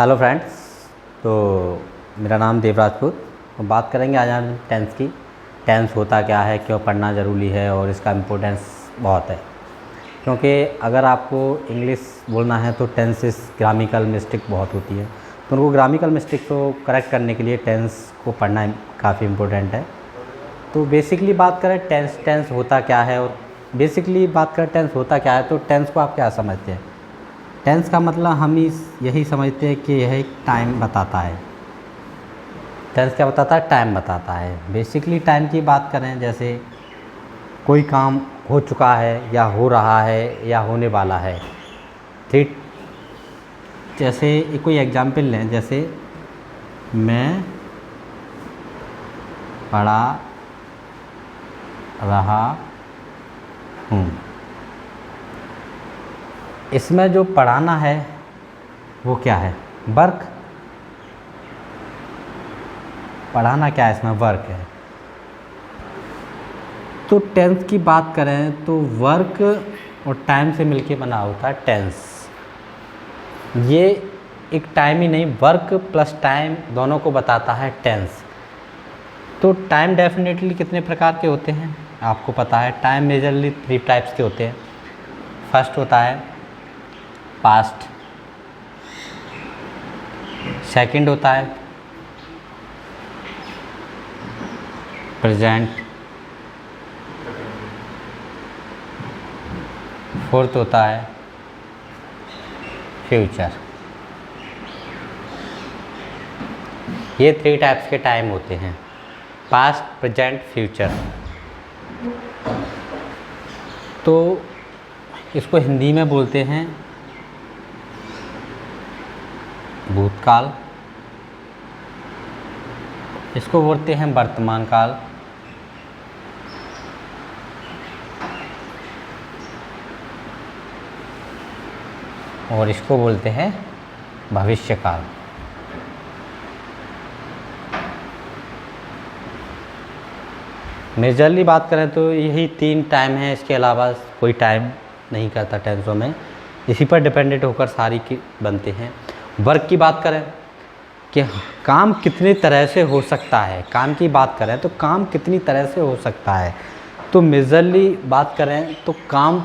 Hello friends. तो मेरा नाम देव राजपूत। तो बात करेंगे आज हम टेंस की। टेंस होता क्या है, क्यों पढ़ना ज़रूरी है और इसका इम्पोर्टेंस बहुत है। क्योंकि अगर आपको इंग्लिश बोलना है तो टेंसेस ग्रामिकल मिस्टेक बहुत होती है, तो उनको ग्रामिकल मिस्टेक को करेक्ट करने के लिए टेंस को पढ़ना काफ़ी इम्पोर्टेंट है। तो बेसिकली बात करें टेंस होता क्या है, और बेसिकली बात करें टेंस होता क्या है, तो टेंस को आप क्या समझते हैं? टेंस का मतलब हम यही समझते हैं कि यह एक टाइम बताता है। टेंस क्या बताता है? टाइम बताता है। बेसिकली टाइम की बात करें, जैसे कोई काम हो चुका है या हो रहा है या होने वाला है। ठीक, जैसे कोई एग्जाम्पल लें, जैसे मैं पढ़ा रहा हूँ। इसमें जो पढ़ाना है वो क्या है? वर्क। पढ़ाना क्या है? इसमें वर्क है। तो टेंस की बात करें तो वर्क और टाइम से मिलके बना होता है टेंस। ये एक टाइम ही नहीं, वर्क प्लस टाइम दोनों को बताता है टेंस। तो टाइम डेफिनेटली कितने प्रकार के होते हैं आपको पता है। टाइम मेजरली 3 टाइप्स के होते हैं। फर्स्ट होता है पास्ट, सेकंड होता है प्रेजेंट, फोर्थ होता है फ्यूचर। ये 3 टाइप्स के टाइम होते हैं, पास्ट, प्रेजेंट, फ्यूचर। तो इसको हिंदी में बोलते हैं भूतकाल, इसको बोलते हैं वर्तमान काल, और इसको बोलते हैं भविष्य काल। मेजरली बात करें तो यही 3 टाइम हैं, इसके अलावा कोई टाइम नहीं करता टेंसों में। इसी पर डिपेंडेंट होकर सारी की बनते हैं। वर्क की बात करें कि काम कितनी तरह से हो सकता है, काम की बात करें तो काम कितनी तरह से हो सकता है। तो मेजरली बात करें तो काम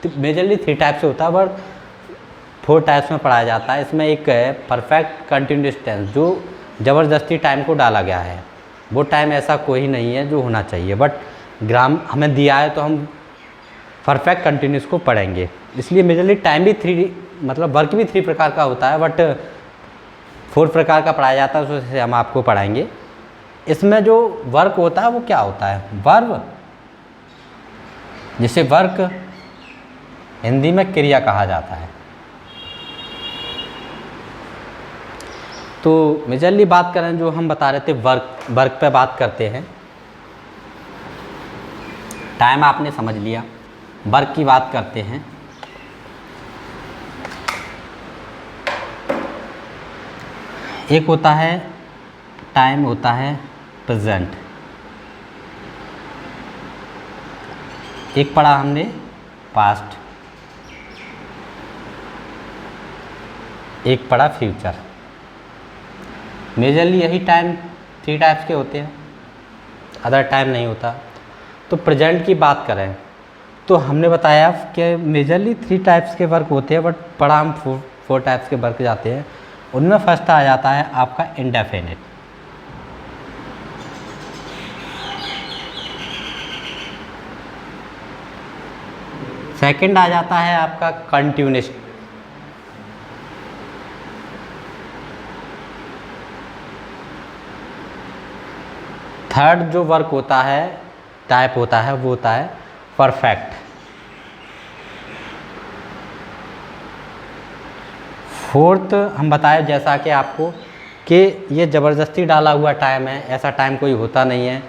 मेजरली 3 टाइप से होता है, बट 4 टाइप्स में पढ़ाया जाता है। इसमें एक है परफेक्ट कंटिन्यूस टेंस, जो ज़बरदस्ती टाइम को डाला गया है। वो टाइम ऐसा कोई नहीं है जो होना चाहिए, बट हमें दिया है तो हम परफेक्ट कंटिन्यूस को पढ़ेंगे। इसलिए मेजरली टाइम भी 3 मतलब वर्क भी 3 प्रकार का होता है, बट 4 प्रकार का पढ़ाया जाता है, उससे हम आपको पढ़ाएंगे। इसमें जो वर्क होता है वो क्या होता है? वर्ब, जिसे वर्क हिंदी में क्रिया कहा जाता है। तो मेजरली बात करें, जो हम बता रहे थे वर्क पे बात करते हैं। टाइम आपने समझ लिया, वर्क की बात करते हैं। एक होता है टाइम, होता है प्रेजेंट। एक पढ़ा हमने पास्ट, एक पढ़ा फ्यूचर। मेजरली यही टाइम 3 टाइप्स के होते हैं, अदर टाइम नहीं होता। तो प्रेजेंट की बात करें तो हमने बताया कि मेजरली 3 टाइप्स के वर्क होते हैं, बट पढ़ा हम 4 टाइप्स के वर्क जाते हैं। उनमें फर्स्ट आ जाता है आपका इंडेफिनिट। सेकंड आ जाता है आपका कंटिन्यूस। थर्ड जो वर्क होता है, टाइप होता है, वो होता है परफेक्ट। फोर्थ हम बताए जैसा कि आपको कि ये ज़बरदस्ती डाला हुआ टाइम है, ऐसा टाइम कोई होता नहीं है,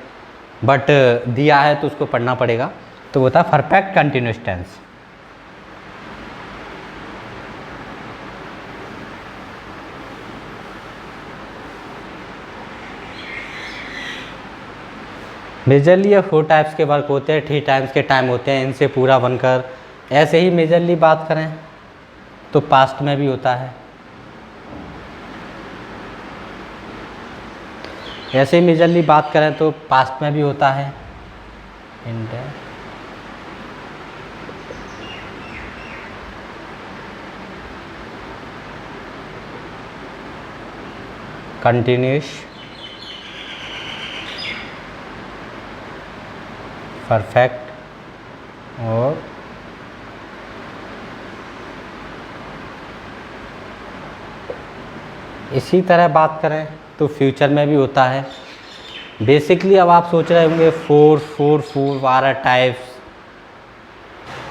बट दिया है तो उसको पढ़ना पड़ेगा। तो वो होता है परफेक्ट कंटिन्यूस टेंस। मेजरली ये 4 टाइप्स के वर्क होते हैं, 3 टाइप्स के टाइम होते हैं, इनसे पूरा बनकर। ऐसे ही मेजरली बात करें तो पास्ट में भी होता है, ऐसे ही मेजरली बात करें तो पास्ट में भी होता है इंड कंटिन्यूस परफेक्ट और इसी तरह बात करें तो फ्यूचर में भी होता है। बेसिकली अब आप सोच रहे होंगे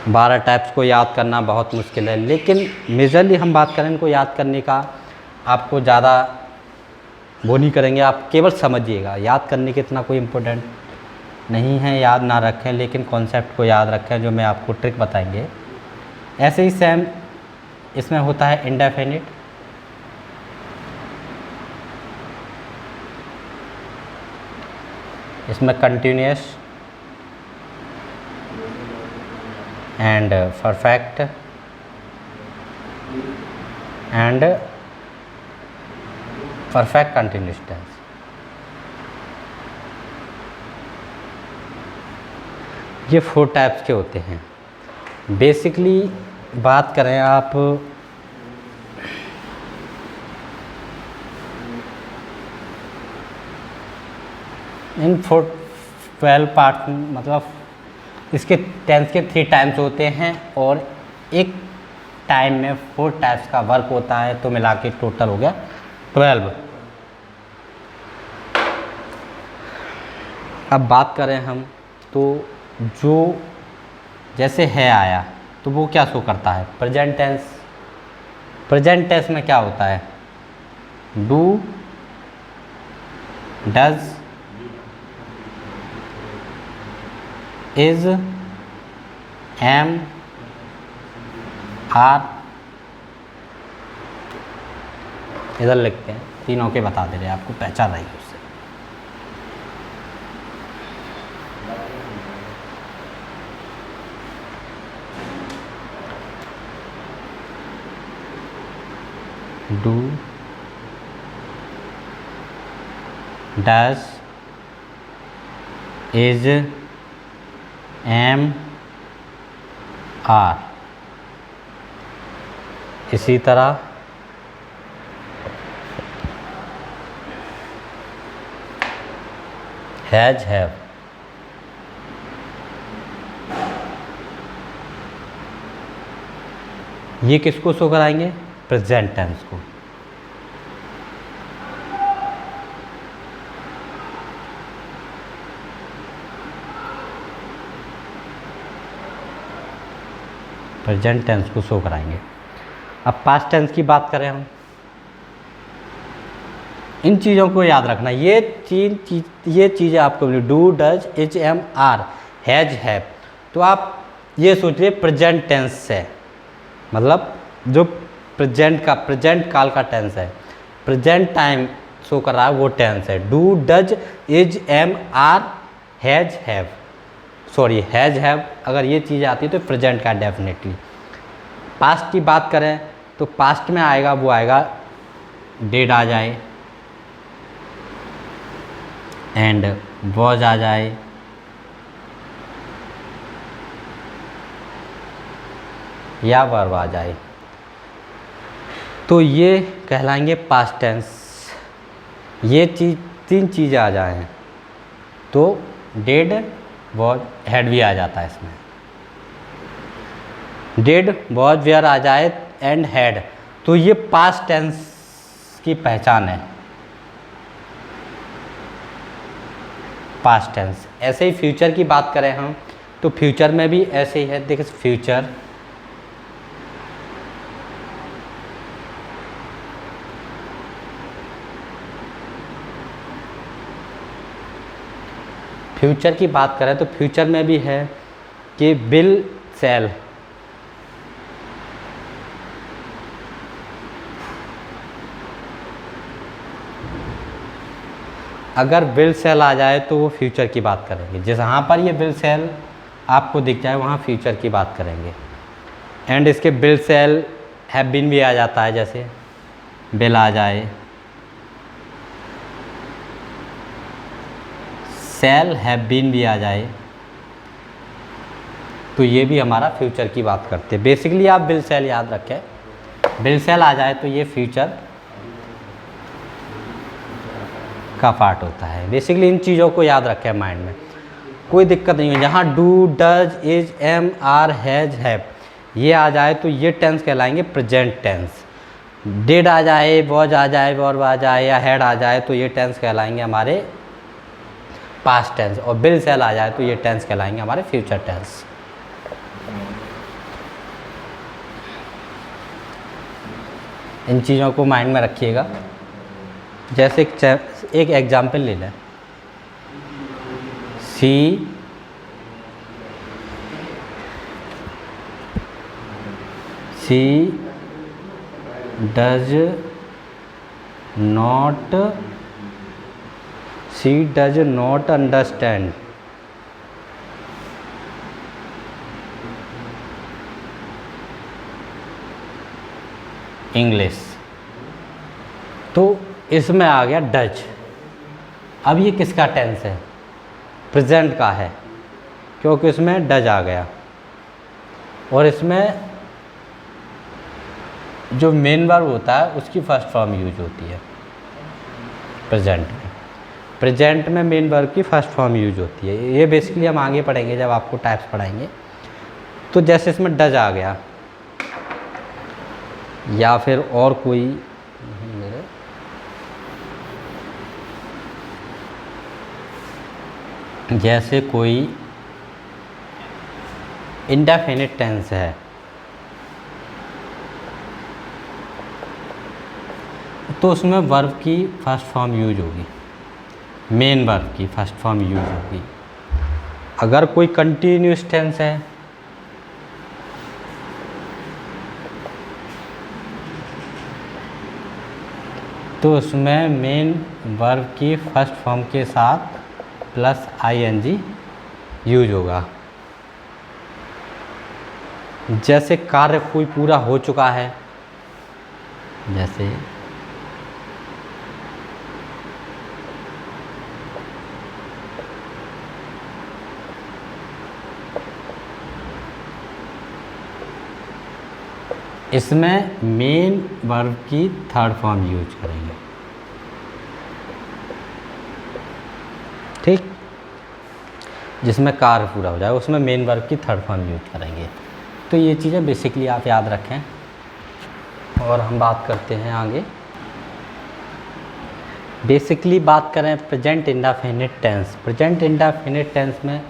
12 टाइप्स को याद करना बहुत मुश्किल है, लेकिन मेजरली हम बात करें इनको याद करने का, आपको ज़्यादा वो नहीं करेंगे, आप केवल समझिएगा। याद करने के इतना कोई इम्पोर्टेंट नहीं है, याद ना रखें, लेकिन कॉन्सेप्ट को याद रखें जो मैं आपको ट्रिक बताएंगे। ऐसे ही सेम इसमें होता है इंडेफिनिट, इसमें continuous and perfect and perfect continuous tense. ये 4 टाइप्स के होते हैं। बेसिकली बात करें आप इन 12 पार्ट, मतलब इसके टेंस के 3 टाइम्स होते हैं और एक टाइम में 4 टाइप्स का वर्क होता है, तो मिला के टोटल हो गया 12। अब बात करें हम तो जो जैसे है आया तो वो क्या शो करता है, प्रेजेंट टेंस। प्रेजेंट टेंस में क्या होता है, do, does, is, am, are. इधर लिखते हैं, तीनों के बता दे रहे हैं, आपको पहचान रही है उससे। Do, does, is, am, are. इसी तरह हैज, हैव। ये किसको शो कराएंगे, प्रेजेंट टेंस को। प्रेजेंट टेंस को शो कराएंगे। अब पास्ट टेंस की बात करें हम, इन चीज़ों को याद रखना। ये चीज़ें आपको मिली, do, does, is, am, are, has, have. तो आप ये सोचिए प्रेजेंट टेंस से, मतलब जो प्रेजेंट काल का टेंस है, प्रेजेंट टाइम शो कर रहा है वो टेंस है। Do, does, is, am, are, has, have. Sorry, has, have अगर ये चीज़ आती है तो प्रेजेंट का डेफिनेटली। पास्ट की बात करें तो पास्ट में आएगा, वो आएगा डेड आ जाए एंड वॉज आ जाए, या वर्ब आ जाए, तो ये कहलाएंगे पास्ट टेंस। ये तीन चीज़ें आ जाएं तो डेड, वॉज, हैड भी आ जाता है इसमें। डेड, वॉज, वेयर आ जाए एंड हैड, तो ये पास्ट टेंस की पहचान है, पास्ट टेंस। ऐसे ही फ्यूचर की बात करें हम तो फ्यूचर में भी ऐसे ही है। देखिए फ्यूचर, फ्यूचर की बात करें तो फ्यूचर में भी है कि विल, सेल। अगर विल सेल आ जाए तो वो फ्यूचर की बात करेंगे। जहाँ पर ये विल सेल आपको दिख जाए वहाँ फ्यूचर की बात करेंगे। एंड इसके विल सेल हैव बीन भी आ जाता है, जैसे विल आ जाए, शैल हैव बीन भी आ जाए तो ये भी हमारा फ्यूचर की बात करते हैं। बेसिकली आप विल शैल याद रखें, विल शैल आ जाए तो ये फ्यूचर का पार्ट होता है। बेसिकली इन चीज़ों को याद रखें माइंड में, कोई दिक्कत नहीं है। जहाँ do, does, is, am, are, has, have ये आ जाए तो ये टेंस कहलाएंगे प्रेजेंट टेंस। डिड आ जाए, वॉज आ जाए, वर्ब आ जाए या हैड आ जाए तो ये टेंस कहलाएंगे हमारे पास्ट टेंस। और विल शैल आ जाए तो ये टेंस कहलाएंगे हमारे फ्यूचर टेंस। इन चीज़ों को माइंड में रखिएगा। जैसे एक एग्जाम्पल ले लें, सी डज नॉट अंडरस्टैंड इंग्लिश। तो इसमें आ गया डज। अब ये किसका टेंस है? प्रेजेंट का है, क्योंकि इसमें डज आ गया। और इसमें जो मेन वर्ब होता है उसकी फर्स्ट फॉर्म यूज होती है प्रेजेंट में। प्रेजेंट में मेन वर्ब की फर्स्ट फॉर्म यूज होती है। ये बेसिकली हम आगे पढ़ेंगे जब आपको टाइप्स पढ़ाएंगे। तो जैसे इसमें डज आ गया या फिर और कोई जैसे कोई इंडेफिनिट टेंस है तो उसमें वर्ब की फर्स्ट फॉर्म यूज होगी, मेन वर्ब की फर्स्ट फॉर्म यूज होगी। अगर कोई कंटिन्यूस टेंस है तो उसमें मेन वर्ब की फर्स्ट फॉर्म के साथ प्लस ing यूज होगा। जैसे कार्य कोई पूरा हो चुका है, जैसे इसमें मेन वर्ब की थर्ड फॉर्म यूज करेंगे। ठीक, जिसमें कार्य पूरा हो जाए उसमें मेन वर्ब की थर्ड फॉर्म यूज करेंगे। तो ये चीज़ें बेसिकली आप याद रखें। और हम बात करते हैं आगे। बेसिकली बात करें present indefinite tense. Present indefinite tense में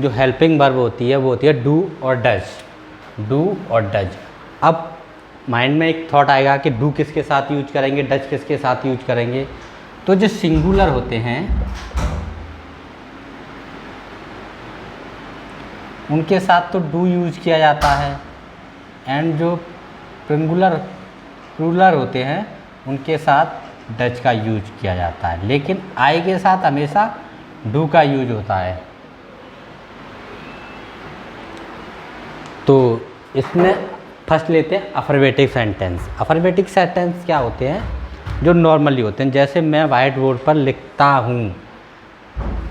जो हेल्पिंग वर्ब होती है वो होती है डू और डज। डू और डज। अब माइंड में एक थॉट आएगा कि डू किसके साथ यूज करेंगे, डज किसके साथ यूज करेंगे। तो जो सिंगुलर होते हैं उनके साथ तो डू यूज किया जाता है, एंड जो प्लूरल होते हैं उनके साथ डज का यूज किया जाता है। लेकिन आई के साथ हमेशा डू का यूज होता है। तो इसमें फर्स्ट लेते हैं अफर्मेटिव सेंटेंस। अफर्मेटिव सेंटेंस क्या होते हैं? जो नॉर्मली होते हैं। जैसे मैं वाइट बोर्ड पर लिखता हूँ,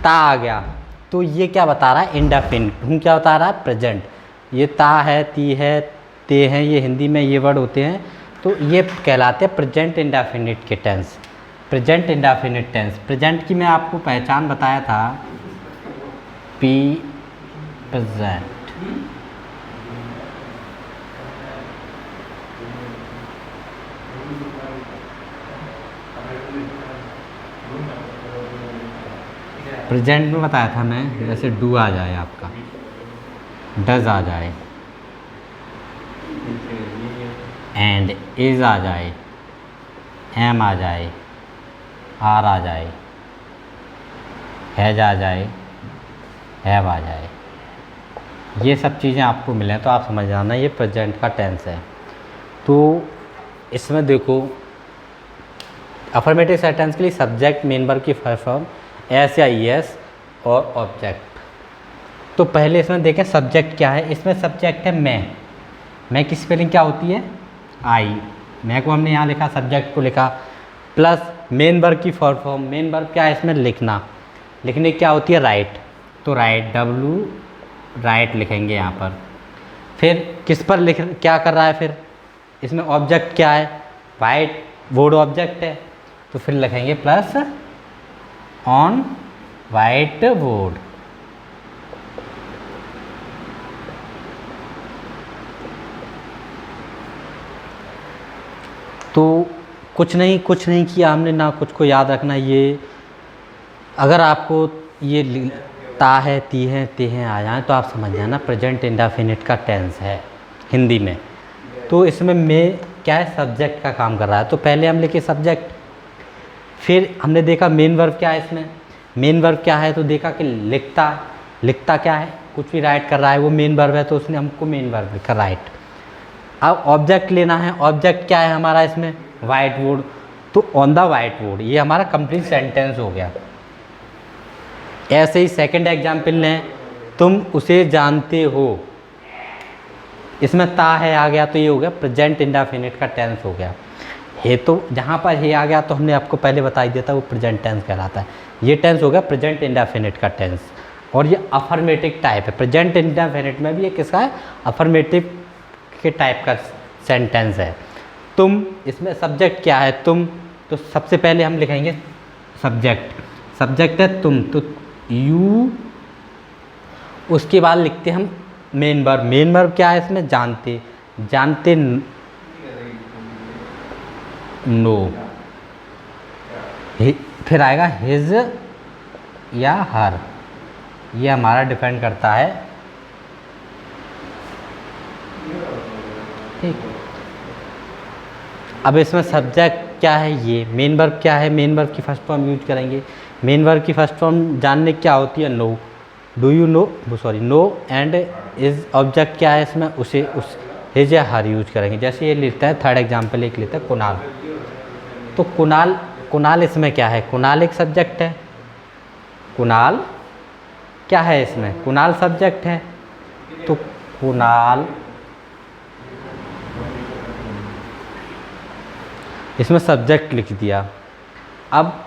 ता आ गया तो ये क्या बता रहा है? इंडेफिनिट। हूँ क्या बता रहा है? प्रेजेंट। ये ता है, ती है, ते हैं, ये हिंदी में ये वर्ड होते हैं। तो ये कहलाते हैं प्रेजेंट इंडेफिनिट के tense. Present indefinite tense. Present की मैं आपको पहचान बताया था, पी प्रेजेंट। प्रेजेंट में बताया था मैं, जैसे डू आ जाए आपका, डज आ जाए, एंड इज आ जाए, एम आ जाए, आर आ जाए, हैज आ जाए, हैव आ जाए। ये सब चीज़ें आपको मिले तो आप समझ जाना ये प्रेजेंट का टेंस है। तो इसमें देखो अफर्मेटिव सेंटेंस के लिए सब्जेक्ट मेन वर्ब की फर्स्ट फॉर्म एस या ई एस और ऑब्जेक्ट। तो पहले इसमें देखें सब्जेक्ट क्या है। इसमें सब्जेक्ट है मैं की स्पेलिंग क्या होती है? आई। मैं को हमने यहाँ लिखा, सब्जेक्ट को लिखा, प्लस मेन वर्ब की फर्स्ट फॉर्म। मेन वर्ब क्या है इसमें? लिखना। लिखने की क्या होती है, राइट। तो राइट, W राइट लिखेंगे यहाँ पर। फिर किस पर लिख, क्या कर रहा है, फिर इसमें ऑब्जेक्ट क्या है, वाइट बोर्ड ऑब्जेक्ट है, तो फिर लिखेंगे प्लस ऑन वाइट बोर्ड। तो कुछ नहीं किया हमने, ना कुछ को याद रखना। ये अगर आपको ये ता है, ती है, ते हैं आ जाए तो आप समझ जाना प्रेजेंट इंडेफिनिट का टेंस है हिंदी में। तो इसमें मैं क्या है, सब्जेक्ट का काम कर रहा है। तो पहले हम लिखे सब्जेक्ट, फिर हमने देखा मेन वर्ब क्या है इसमें। मेन वर्ब क्या है, तो देखा कि लिखता क्या है, कुछ भी राइट कर रहा है वो मेन वर्ब है, तो उसने हमको मेन वर्ब लिखा राइट। अब ऑब्जेक्ट लेना है, ऑब्जेक्ट क्या है हमारा इसमें, वाइट बोर्ड, तो ऑन द वाइट बोर्ड, ये हमारा कंप्लीट सेंटेंस हो गया। ऐसे ही सेकंड एग्जाम्पल लें, तुम उसे जानते हो, इसमें ता है आ गया, तो ये हो गया प्रेजेंट इंडेफिनिट का टेंस हो गया। हे तो जहाँ पर हे आ गया तो हमने आपको पहले बता ही दिया था, वो प्रेजेंट टेंस कहलाता है। ये टेंस हो गया प्रेजेंट इंडेफिनिट का टेंस, और ये अफर्मेटिव टाइप है। प्रेजेंट इंडेफिनिट में भी ये किसका है, अफर्मेटिव के टाइप का सेंटेंस है। तुम, इसमें सब्जेक्ट क्या है, तुम, तो सबसे पहले हम लिखेंगे सब्जेक्ट है तुम, तो यू, उसके बाद लिखते हम मेन वर्ब क्या है इसमें, जानते नो, फिर आएगा हिज या हर, ये हमारा डिपेंड करता है, ठीक। अब इसमें सब्जेक्ट क्या है, ये मेन वर्ब क्या है, मेन वर्ब की फर्स्ट फॉर्म यूज करेंगे। मेन वर्ब की फर्स्ट फॉर्म जानने क्या होती है, know, do you know, know, and is object क्या है इसमें, उसे उस हिज या हर यूज करेंगे। जैसे ये लेता है थर्ड एग्जांपल, एक लेता है कुणाल, तो कुणाल इसमें क्या है, कुणाल एक सब्जेक्ट है, कुणाल क्या है इसमें, कुणाल सब्जेक्ट है, तो कुणाल, इसमें सब्जेक्ट लिख दिया। अब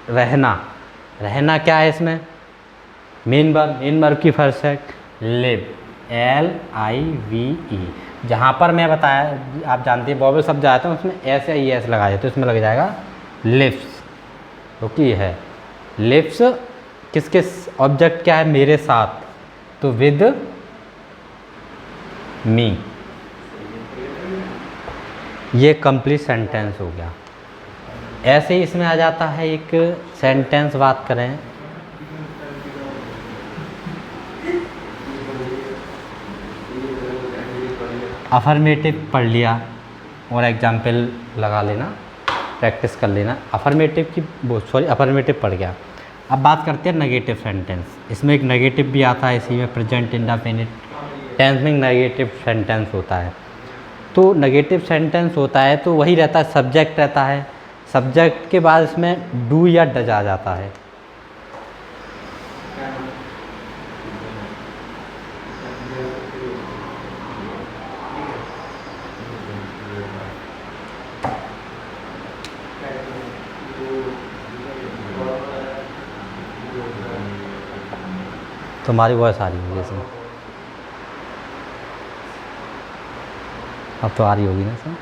रहना क्या है इसमें, मेन वर्ब की फर्स्ट है लिव, LIVE। जहाँ पर मैं बताया, आप जानते हैं बॉबल शब्द आते हैं उसमें एस या ES लगाए, तो इसमें लग जाएगा लिव्स, क्योंकि ये है लिव्स किसके ऑब्जेक्ट क्या है, मेरे साथ, तो विद मी, ये कंप्लीट सेंटेंस हो गया। ऐसे ही इसमें आ जाता है एक सेंटेंस, बात करें अफर्मेटिव, पढ़ लिया और एग्जाम्पल लगा लेना, प्रैक्टिस कर लेना। अफर्मेटिव अफर्मेटिव पढ़ गया। अब बात करते हैं नेगेटिव सेंटेंस। इसमें एक नेगेटिव भी आता है, इसी में प्रेजेंट इंडेफिनिट टेंस में नेगेटिव सेंटेंस होता है। तो नेगेटिव सेंटेंस होता है तो वही रहता है, सब्जेक्ट रहता है, सब्जेक्ट के बाद इसमें डू या डज आ जाता है। तुम्हारी वॉइस आ रही है इसमें, अब तो आ रही होगी ना सर।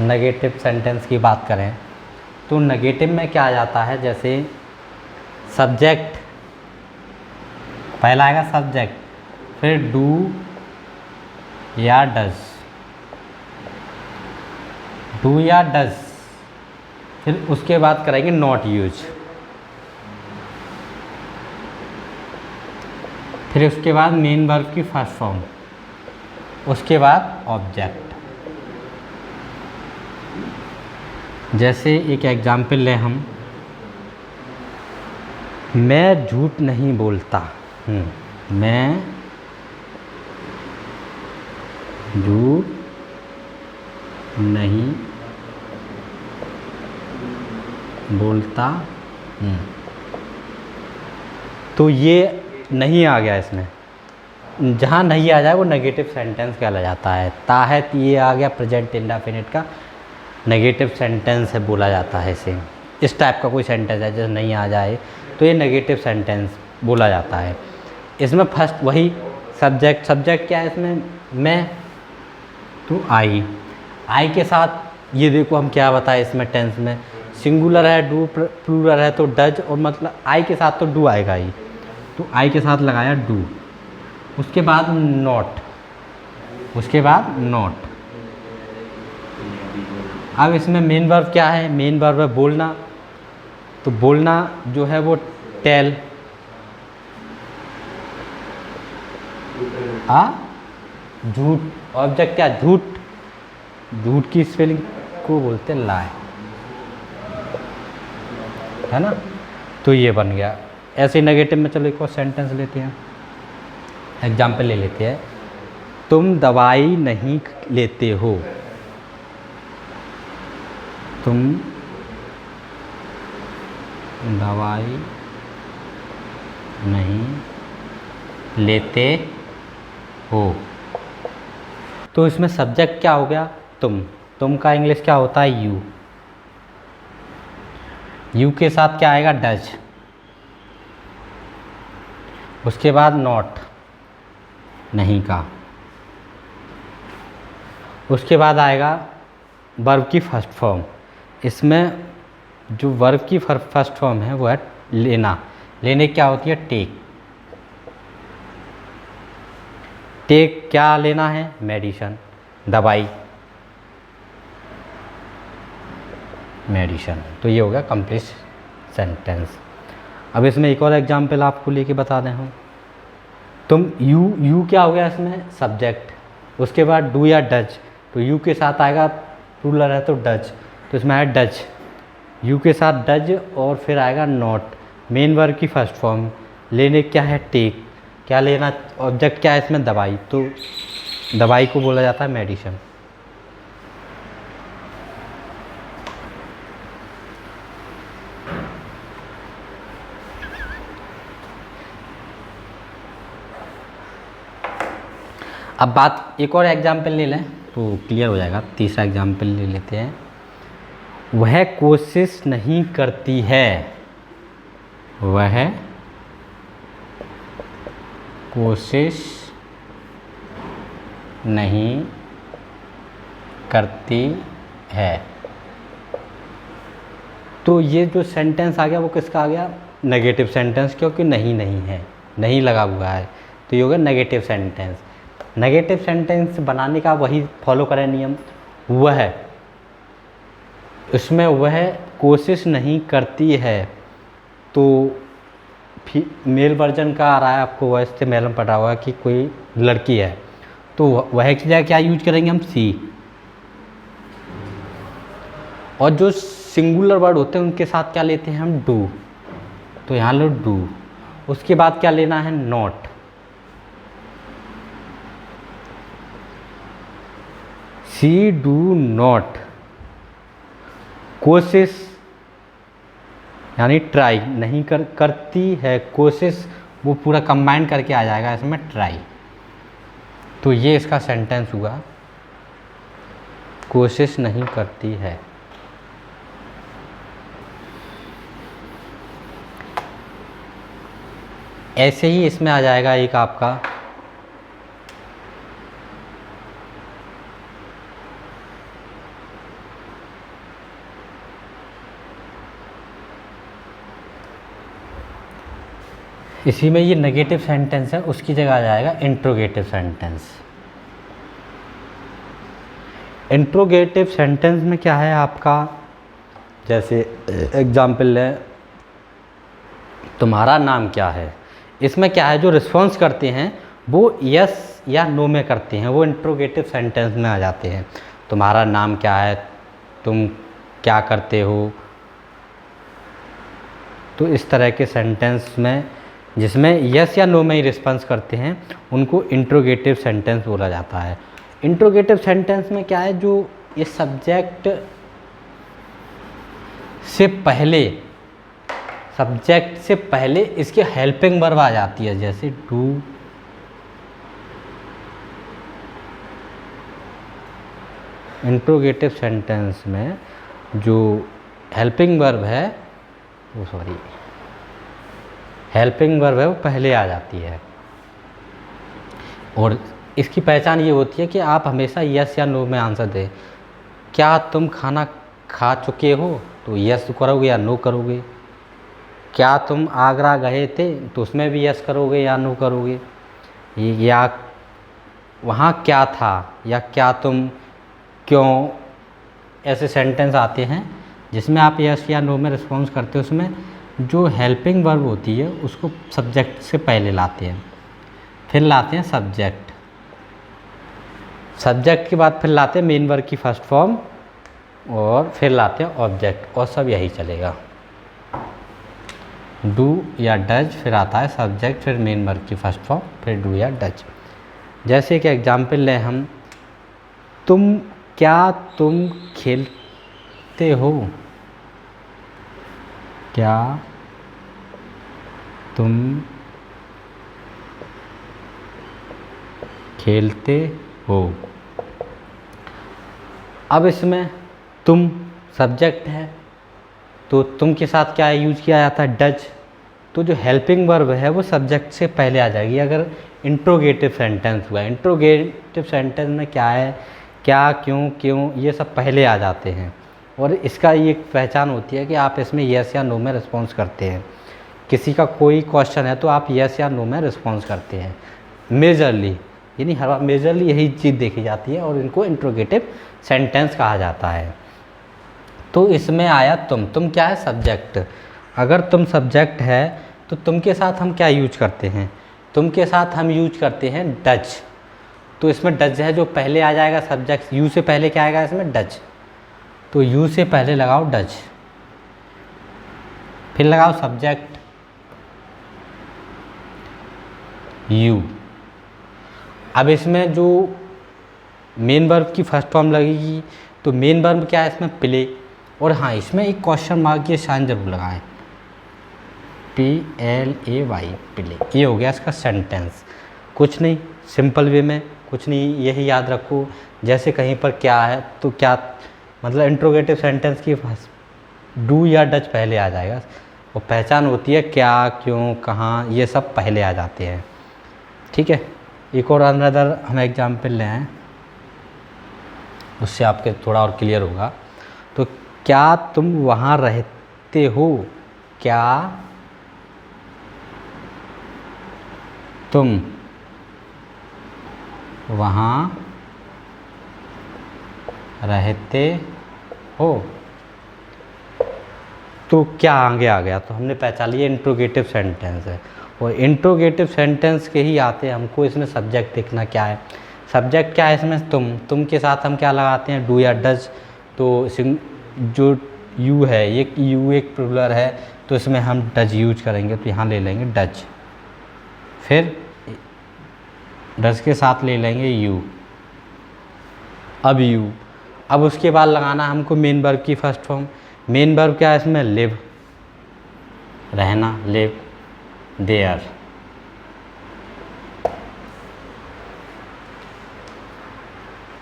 नेगेटिव सेंटेंस की बात करें तो नेगेटिव में क्या आ जाता है, जैसे सब्जेक्ट पहला आएगा सब्जेक्ट, फिर डू या डज, फिर उसके बाद करेंगे नॉट यूज, फिर उसके बाद मेन वर्ब की फर्स्ट फॉर्म, उसके बाद ऑब्जेक्ट। जैसे एक एग्जाम्पल लें हम, मैं झूठ नहीं बोलता, मैं झूठ नहीं बोलता, तो ये नहीं आ गया इसमें। जहाँ नहीं आ जाए वो नेगेटिव सेंटेंस कहला जाता है। ता है, ये आ गया प्रेजेंट इंडेफिनिट का नेगेटिव सेंटेंस है, बोला जाता है इसे। इस टाइप का कोई सेंटेंस है जैसे नहीं आ जाए, तो ये नेगेटिव सेंटेंस बोला जाता है। इसमें फर्स्ट वही सब्जेक्ट क्या है इसमें, मैं, तो आई के साथ ये देखो हम क्या बताए इसमें टेंस में, सिंगुलर है डू, प्लूरल है तो डज, और मतलब आई के साथ तो डू आएगा ही, तो आई के साथ लगाया डू। उसके बाद नॉट, अब इसमें मेन वर्ब क्या है, मेन वर्ब है बोलना, तो बोलना जो है वो टेल, झूठ, ऑब्जेक्ट क्या, झूठ की स्पेलिंग को बोलते हैं लाई, है ना। तो ये बन गया। ऐसे ही नेगेटिव में चलो एक और सेंटेंस लेते हैं, एग्जाम्पल ले लेते हैं। तुम दवाई नहीं लेते हो, तुम दवाई नहीं लेते हो, तो इसमें सब्जेक्ट क्या हो गया, तुम का इंग्लिश क्या होता है, यू के साथ क्या आएगा, डज। उसके बाद नॉट, नहीं का। उसके बाद आएगा वर्ब की फर्स्ट फॉर्म, इसमें जो वर्ब की फर्स्ट फॉर्म है वो है लेना, लेने क्या होती है, टेक क्या लेना है, मेडिसन, दवाई, मेडिसन। तो ये हो गया कंप्लीट सेंटेंस। अब इसमें एक और एग्जांपल आपको लेके बता दें हम, तुम यू क्या हो गया इसमें, सब्जेक्ट, उसके बाद डू या डज, तो यू के साथ आएगा, प्लूरल है तो डज, तो इसमें आया डज, यू के साथ डज, और फिर आएगा नॉट, मेन वर्ब की फर्स्ट फॉर्म, लेने क्या है, टेक, क्या लेना, ऑब्जेक्ट क्या है इसमें, दवाई, तो दवाई को बोला जाता है मेडिसन। अब बात एक और एग्जाम्पल ले लें तो क्लियर हो जाएगा। तीसरा एग्जाम्पल ले लेते हैं, वह कोशिश नहीं करती है, वह कोशिश नहीं करती है। तो ये जो सेंटेंस आ गया वो किसका आ गया, नेगेटिव सेंटेंस, क्योंकि नहीं है, नहीं लगा हुआ है, तो ये हो गया नेगेटिव सेंटेंस। नेगेटिव सेंटेंस बनाने का वही फॉलो करें नियम, वह इसमें वह कोशिश नहीं करती है, तो मेल वर्जन का आ रहा है आपको, वॉइस से मेल में पढ़ा हुआ है कि कोई लड़की है, तो वह की जगह क्या यूज करेंगे हम, सी। और जो सिंगुलर वर्ड होते हैं उनके साथ क्या लेते हैं हम, डू, तो यहाँ लो डू। उसके बाद क्या लेना है, नॉट, सी डू नॉट, कोशिश यानी ट्राई, नहीं करती है, कोशिश, वो पूरा कंबाइन करके आ जाएगा इसमें, ट्राई। तो ये इसका सेंटेंस हुआ, कोशिश नहीं करती है। ऐसे ही इसमें आ जाएगा एक आपका, इसी में ये नेगेटिव सेंटेंस है, उसकी जगह आ जाएगा इंट्रोगेटिव सेंटेंस। इंट्रोगेटिव सेंटेंस में क्या है आपका, जैसे एग्जाम्पल लें, तुम्हारा नाम क्या है, इसमें क्या है जो रिस्पॉन्स करते हैं वो यस या नो में करते हैं, वो इंट्रोगेटिव सेंटेंस में आ जाते हैं। तुम्हारा नाम क्या है, तुम क्या करते हो, तो इस तरह के सेंटेंस में जिसमें यस या नो में ही रिस्पॉन्स करते हैं उनको इंट्रोगेटिव सेंटेंस बोला जाता है। इंट्रोगेटिव सेंटेंस में क्या है, जो ये सब्जेक्ट से पहले इसके हेल्पिंग वर्ब आ जाती है, जैसे डू, इंट्रोगेटिव सेंटेंस में जो हेल्पिंग वर्ब है वो सॉरी हेल्पिंग वर्ब है वो पहले आ जाती है। और इसकी पहचान ये होती है कि आप हमेशा यस या नो में आंसर दें। क्या तुम खाना खा चुके हो, तो यस करोगे या नो करोगे। क्या तुम आगरा गए थे, तो उसमें भी यस करोगे या नो करोगे। या वहाँ क्या था, या क्या तुम क्यों, ऐसे सेंटेंस आते हैं जिसमें आप यस या नो में रिस्पॉन्स करते हो। उसमें जो हेल्पिंग वर्ब होती है उसको सब्जेक्ट से पहले लाते हैं, फिर लाते हैं सब्जेक्ट, सब्जेक्ट के बाद फिर लाते हैं मेन वर्ब की फर्स्ट फॉर्म, और फिर लाते हैं ऑब्जेक्ट, और सब यही चलेगा। डू या डज, फिर आता है सब्जेक्ट, फिर मेन वर्ब की फर्स्ट फॉर्म, फिर डू या डज। जैसे कि एग्जाम्पल लें हम, क्या तुम खेलते हो, क्या तुम खेलते हो। अब इसमें तुम सब्जेक्ट है, तो तुम के साथ क्या यूज किया जाता है, डज। तो जो हेल्पिंग वर्ब है वो सब्जेक्ट से पहले आ जाएगी अगर इंट्रोगेटिव सेंटेंस हुआ। इंट्रोगेटिव सेंटेंस में क्या है, क्या, क्यों, ये सब पहले आ जाते हैं। और इसका ये पहचान होती है कि आप इसमें यस या नो में रिस्पॉन्स करते हैं। किसी का कोई क्वेश्चन है तो आप यस या नो में रिस्पॉन्स करते हैं मेजरली, यानी हर मेजरली यही चीज़ देखी जाती है, और इनको इंट्रोगेटिव सेंटेंस कहा जाता है। तो इसमें आया तुम क्या है, सब्जेक्ट। अगर तुम सब्जेक्ट है तो तुम के साथ हम क्या यूज करते हैं, तुम के साथ हम यूज करते हैं डज। तो इसमें डज है जो पहले आ जाएगा सब्जेक्ट, यू से पहले क्या आएगा इसमें, डज। तो यू से पहले लगाओ डज, फिर लगाओ सब्जेक्ट यू। अब इसमें जो मेन वर्ब की फर्स्ट फॉर्म लगेगी, तो मेन वर्ब क्या है इसमें, प्ले। और हाँ, इसमें एक क्वेश्चन मार्क के साइन जरूर लगाएं, PLAY, प्ले। ये हो गया इसका सेंटेंस। कुछ नहीं, सिंपल वे में कुछ नहीं, यही याद रखो। जैसे कहीं पर क्या है तो क्या, मतलब इंट्रोगेटिव सेंटेंस की डू या डज पहले आ जाएगा, और पहचान होती है क्या, क्यों, कहाँ, ये सब पहले आ जाते हैं। ठीक है, एक और अनदर हम एग्जाम्पल लें हैं, उससे आपके थोड़ा और क्लियर होगा। तो क्या तुम वहाँ रहते हो, क्या तुम वहाँ रहते हो, तो क्या आगे आ गया, तो हमने पहचान लिया इंट्रोगेटिव सेंटेंस है। और इंट्रोगेटिव सेंटेंस के ही आते हैं, हमको इसमें सब्जेक्ट देखना क्या है। सब्जेक्ट क्या है इसमें, तुम के साथ हम क्या लगाते हैं, डू या डज। तो जो यू है, ये यू एक प्लूरल है, तो इसमें हम डज यूज करेंगे, तो यहाँ ले लेंगे डज, फिर डज के साथ ले लेंगे यू। अब उसके बाद लगाना हमको मेन वर्ब की फर्स्ट फॉर्म। मेन वर्ब क्या है इसमें, लिव, रहना, लिव देयर।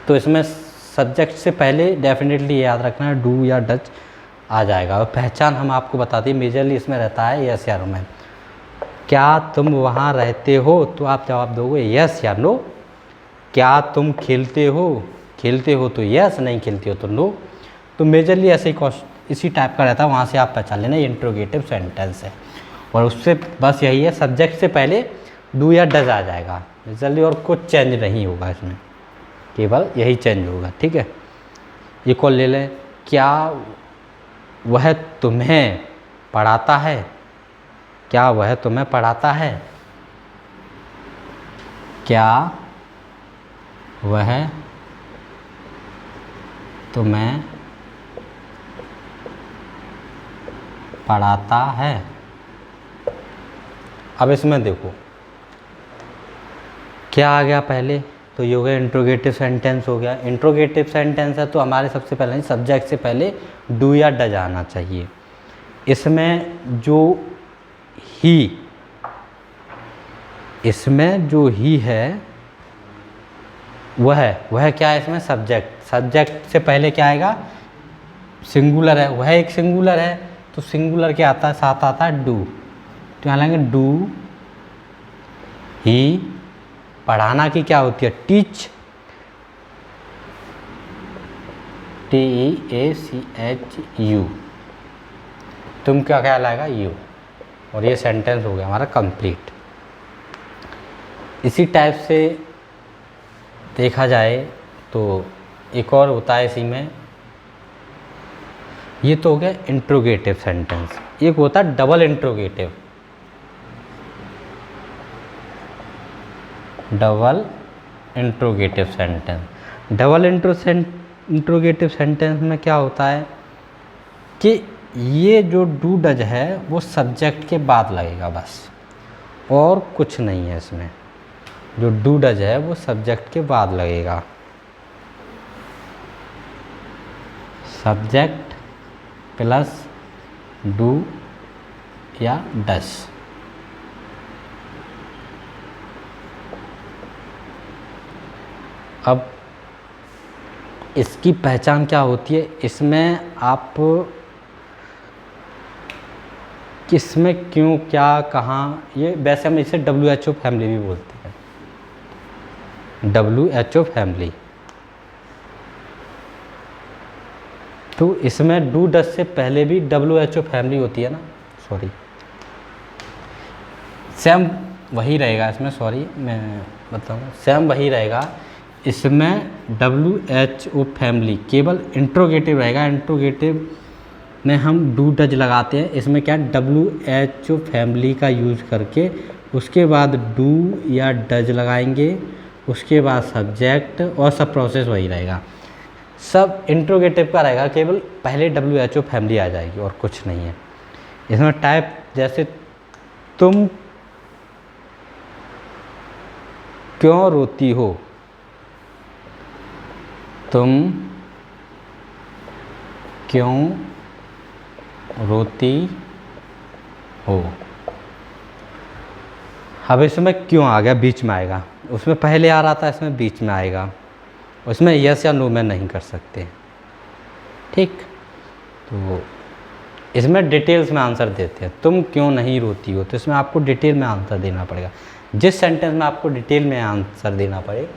तो इसमें सब्जेक्ट से पहले डेफिनेटली याद रखना है डू या डज आ जाएगा। और पहचान हम आपको बताते हैं मेजरली इसमें रहता है यस या नो में। क्या तुम वहाँ रहते हो, तो आप जवाब दोगे यस या नो। क्या तुम खेलते हो तो यस, नहीं खेलते हो तो नो। तो मेजरली ऐसे ही इसी टाइप का रहता है, वहाँ से आप पहचान लेना ये इंट्रोगेटिव सेंटेंस है। और उससे बस यही है, सब्जेक्ट से पहले डू या डज आ जाएगा मेजरली, और कुछ चेंज नहीं होगा इसमें, केवल यही चेंज होगा। ठीक है, एक और ले लें, क्या वह तुम्हें पढ़ाता है, क्या वह तुम्हें पढ़ाता है, क्या वह तुम्हें पढ़ाता है। अब इसमें देखो क्या आ गया पहले, तो ये हो गया इंट्रोगेटिव सेंटेंस हो गया। इंट्रोगेटिव सेंटेंस है तो हमारे सबसे पहले सब्जेक्ट से पहले डू या डज आना चाहिए। इसमें जो ही है वह क्या है इसमें, सब्जेक्ट। सब्जेक्ट से पहले क्या आएगा, सिंगुलर है, वह एक सिंगुलर है, तो सिंगुलर क्या आता है, साथ आता है डू, तो यहाँ लेंगे डू ही। पढ़ाना की क्या होती है, टीच, TEACHU, तुम क्या ख्याल आएगा, यू, और ये सेंटेंस हो गया हमारा कंप्लीट। इसी टाइप से देखा जाए तो एक और होता है इसी में, ये तो हो गया इंट्रोगेटिव सेंटेंस, एक होता है double interrogative. Double interrogative sentence, double interrogative sentence में क्या होता है कि ये जो डू डज है वो सब्जेक्ट के बाद लगेगा बस, और कुछ नहीं है इसमें। जो डू डज है वो सब्जेक्ट के बाद लगेगा, सब्जेक्ट प्लस डू या डज। अब इसकी पहचान क्या होती है, इसमें आप किसमें क्यों क्या कहाँ, ये वैसे हम इसे WHO फैमिली भी बोलते हैं, WHO फैमिली। तो इसमें डू डज से पहले भी WHO फैमिली होती है ना, सॉरी सेम वही रहेगा इसमें, सॉरी मैं बताऊँ, सेम वही रहेगा इसमें। WHO फैमिली केवल इंट्रोगेटिव रहेगा, इंट्रोगेटिव में हम डू डज लगाते हैं, इसमें क्या WHO फैमिली का यूज़ करके उसके बाद डू या डज लगाएंगे, उसके बाद सब्जेक्ट, और सब प्रोसेस वही रहेगा, सब इंट्रोगेटिव का रहेगा, केवल पहले WHO फैमिली आ जाएगी और कुछ नहीं है इसमें। टाइप जैसे तुम क्यों रोती हो, तुम क्यों रोती हो। अब इसमें क्यों आ गया, बीच में आएगा, उसमें पहले आ रहा था, इसमें बीच में आएगा, उसमें यस या नो में नहीं कर सकते, ठीक। तो इसमें डिटेल्स में आंसर देते हैं, तुम क्यों नहीं रोती हो, तो इसमें आपको डिटेल में आंसर देना पड़ेगा। जिस सेंटेंस में आपको डिटेल में आंसर देना पड़े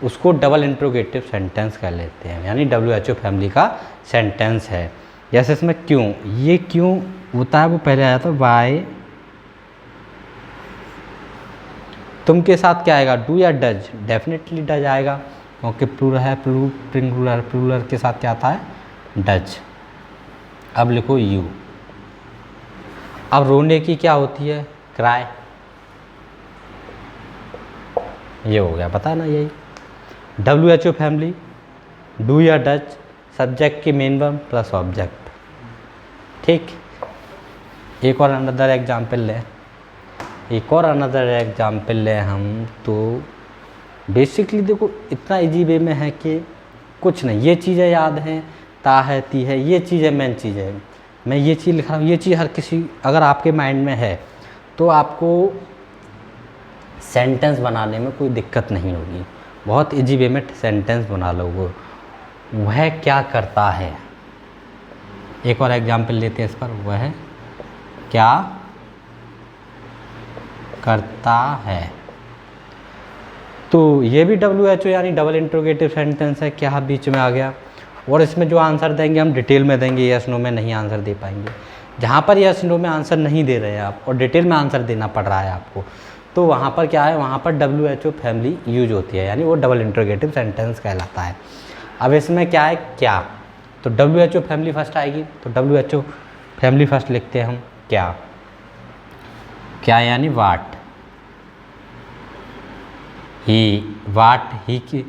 उसको डबल इंट्रोगेटिव सेंटेंस कह लेते हैं, यानी WHO फैमिली का सेंटेंस है। जैसे इसमें क्यों, ये क्यों होता है वो पहले आया था वाई, तुम के साथ क्या आएगा, डू या डज, डेफिनेटली डज आएगा क्योंकि प्लूरल है, प्लूरल के साथ क्या आता है, डज। अब लिखो यू। अब रोने की क्या होती है, क्राई, ये हो गया, पता ना, यही WHO फैमिली, डू या डज, सब्जेक्ट की मेन वर्ब प्लस ऑब्जेक्ट, ठीक। एक और अनदर एग्जाम्पल लें हम, तो बेसिकली देखो इतना इजी वे में है कि कुछ नहीं, ये चीज़ें याद हैं, ता है, ती है, ये चीज़ें मेन चीज़ है। मैं ये चीज़ लिख रहा हूँ, ये चीज़ हर किसी, अगर आपके माइंड में है तो आपको सेंटेंस बनाने में कोई दिक्कत नहीं होगी, बहुत इजी वे में सेंटेंस बना लोगे। वह क्या करता है, एक और एग्जाम्पल लेते हैं इस पर, वह क्या करता है, तो ये भी WHO यानी डबल इंट्रोगेटिव सेंटेंस है, क्या बीच में आ गया। और इसमें जो आंसर देंगे हम डिटेल में देंगे, यस नो में नहीं आंसर दे पाएंगे। जहाँ पर यस नो में आंसर नहीं दे रहे हैं आप और डिटेल में आंसर देना पड़ रहा है आपको, तो वहाँ पर क्या है, वहाँ पर WHO फैमिली यूज होती है, यानी वो डबल इंट्रोगेटिव सेंटेंस कहलाता है। अब इसमें क्या है, क्या, तो WHO फैमिली फर्स्ट आएगी, तो WHO फैमिली फर्स्ट लिखते हैं हम, क्या, क्या यानी वाट, ही की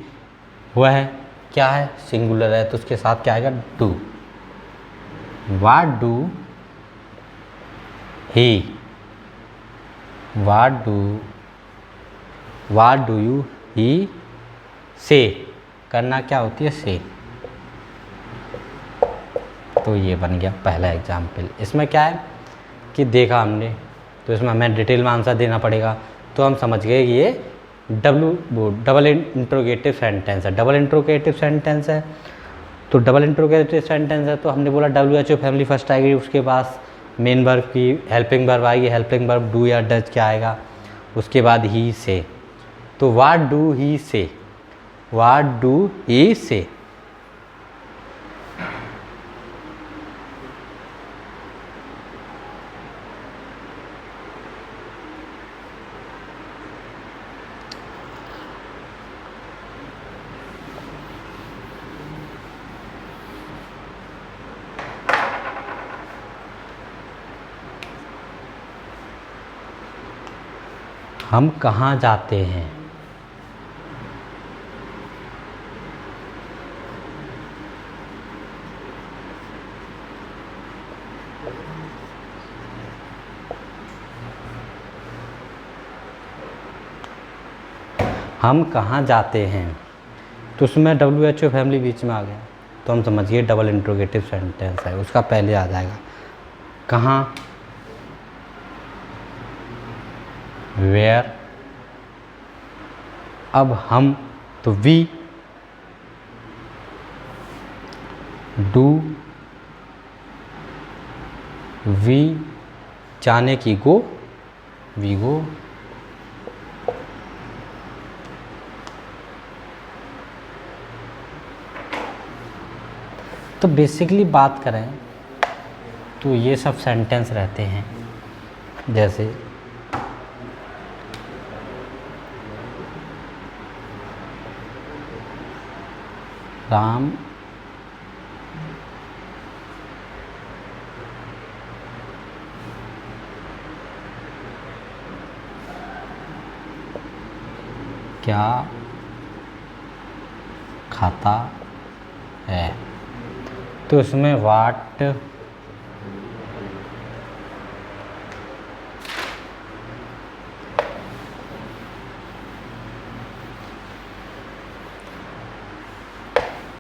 वह है, क्या है, सिंगुलर है, तो उसके साथ क्या आएगा, do, what do he, what do you he say, करना क्या होती है, से। तो ये बन गया पहला एग्जाम्पल। इसमें क्या है कि देखा हमने, तो इसमें हमें डिटेल में आंसर देना पड़ेगा, तो हम समझ गए कि ये डबल इंट्रोगेटिव सेंटेंस है, डबल इंट्रोगेटिव सेंटेंस है। तो डबल इंट्रोगेटिव सेंटेंस है तो हमने बोला WHO फैमिली फर्स्ट आएगी, उसके पास मेन वर्ब की हेल्पिंग वर्ब आएगी, हेल्पिंग वर्ब डू या डज क्या आएगा, उसके बाद ही से। तो व्हाट डू ही से, व्हाट डू ही से। हम कहाँ जाते हैं, हम कहाँ जाते हैं। तो उसमें WHO फैमिली बीच में आ गया तो हम समझिए डबल इंट्रोगेटिव सेंटेंस है, उसका पहले आ जाएगा कहाँ, वेयर। अब हम तो वी, डू, वी, जाने की गो, वी गो। तो बेसिकली बात करें तो ये सब सेंटेंस रहते हैं, जैसे राम क्या खाता है। तो इसमें वाट